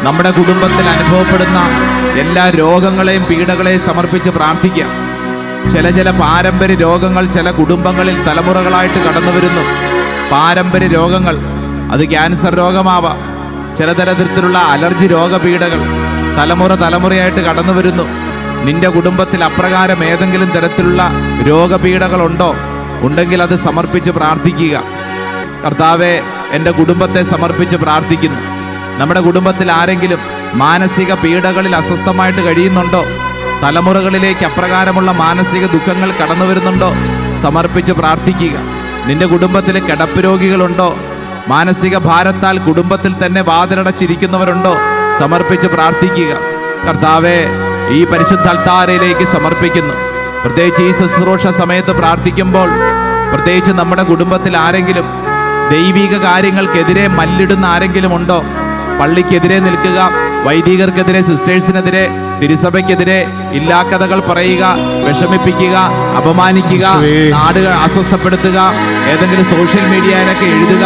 നമ്മുടെ കുടുംബത്തിൽ അനുഭവപ്പെടുന്ന എല്ലാ രോഗങ്ങളെയും പീഡകളെയും സമർപ്പിച്ച് പ്രാർത്ഥിക്കാം. ചില പാരമ്പര്യ രോഗങ്ങൾ ചില കുടുംബങ്ങളിൽ തലമുറകളായിട്ട് കടന്നു വരുന്നു. പാരമ്പര്യ രോഗങ്ങൾ, അത് ക്യാൻസർ രോഗമാവാം, ചില തരത്തിലുള്ള അലർജി രോഗപീഠകൾ തലമുറയായിട്ട് കടന്നു വരുന്നു. നിന്റെ കുടുംബത്തിൽ അപ്രകാരം ഏതെങ്കിലും തരത്തിലുള്ള രോഗപീഠകളുണ്ടോ? ഉണ്ടെങ്കിൽ അത് സമർപ്പിച്ച് പ്രാർത്ഥിക്കുക. കർത്താവേ, എൻ്റെ കുടുംബത്തെ സമർപ്പിച്ച് പ്രാർത്ഥിക്കുന്നു. നമ്മുടെ കുടുംബത്തിൽ ആരെങ്കിലും മാനസിക പീഡകളിൽ അസ്വസ്ഥമായിട്ട് കഴിയുന്നുണ്ടോ? തലമുറകളിലേക്ക് അപ്രകാരമുള്ള മാനസിക ദുഃഖങ്ങൾ കടന്നു വരുന്നുണ്ടോ? സമർപ്പിച്ച് പ്രാർത്ഥിക്കുക. നിന്റെ കുടുംബത്തിൽ കിടപ്പ് രോഗികളുണ്ടോ? മാനസിക ഭാരത്താൽ കുടുംബത്തിൽ തന്നെ വാതിലടച്ചിരിക്കുന്നവരുണ്ടോ? സമർപ്പിച്ച് പ്രാർത്ഥിക്കുക. കർത്താവേ, ഈ പരിശുദ്ധ അൾത്താരയിലേക്ക് സമർപ്പിക്കുന്നു. പ്രത്യേകിച്ച് ഈ ശുശ്രൂഷ സമയത്ത് പ്രാർത്ഥിക്കുമ്പോൾ, പ്രത്യേകിച്ച് നമ്മുടെ കുടുംബത്തിൽ ആരെങ്കിലും ദൈവിക കാര്യങ്ങൾക്കെതിരെ മല്ലിടുന്ന ആരെങ്കിലും ഉണ്ടോ? പള്ളിക്കെതിരെ നിൽക്കുക, വൈദികർക്കെതിരെ, സിസ്റ്റേഴ്സിനെതിരെ, തിരുസഭയ്ക്കെതിരെ ഇല്ലാക്കഥകൾ പറയുക, വിഷമിപ്പിക്കുക, അപമാനിക്കുക, നാടുകൾ അസ്വസ്ഥപ്പെടുത്തുക, ഏതെങ്കിലും സോഷ്യൽ മീഡിയയിലൊക്കെ എഴുതുക,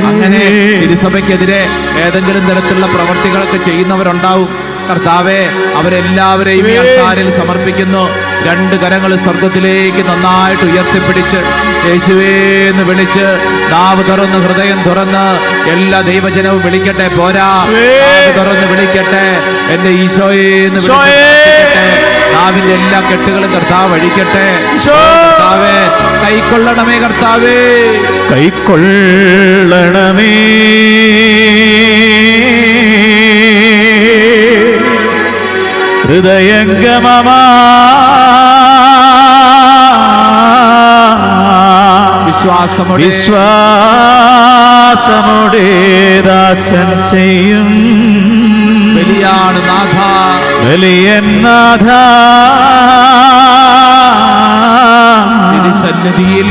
അങ്ങനെ തിരുസഭയ്ക്കെതിരെ ഏതെങ്കിലും തരത്തിലുള്ള പ്രവർത്തികളൊക്കെ ചെയ്യുന്നവരുണ്ടാവും. കർത്താവേ, അവരെല്ലാവരെയും ഈ അൾത്താരിൽ സമർപ്പിക്കുന്നു. രണ്ട് കരങ്ങൾ സ്വർഗത്തിലേക്ക് നന്നായിട്ട് ഉയർത്തിപ്പിടിച്ച് യേശുവേന്ന് വിളിച്ച്, നാവ് തുറന്ന് ഹൃദയം തുറന്ന് എല്ലാ ദൈവജനവും വിളിക്കട്ടെ. പോരാ, നാവ് തുറന്ന് വിളിക്കട്ടെ, എന്റെ ഈശോയെന്ന് വിളിക്കട്ടെ. നാവിന്റെ എല്ലാ കെട്ടുകളും കർത്താവ് അഴിക്കട്ടെ. കർത്താവേ, കൈക്കൊള്ളണമേ, കർത്താവേ കൈക്കൊള്ളണമേ. ഹൃദയംഗമമാ വിശ്വാസമോടെ ദാസൻ ചെയ്യും ബലിയാണ് നാഥ, ബലിയൻ നാഥ. തിരുസന്നിധിയിൽ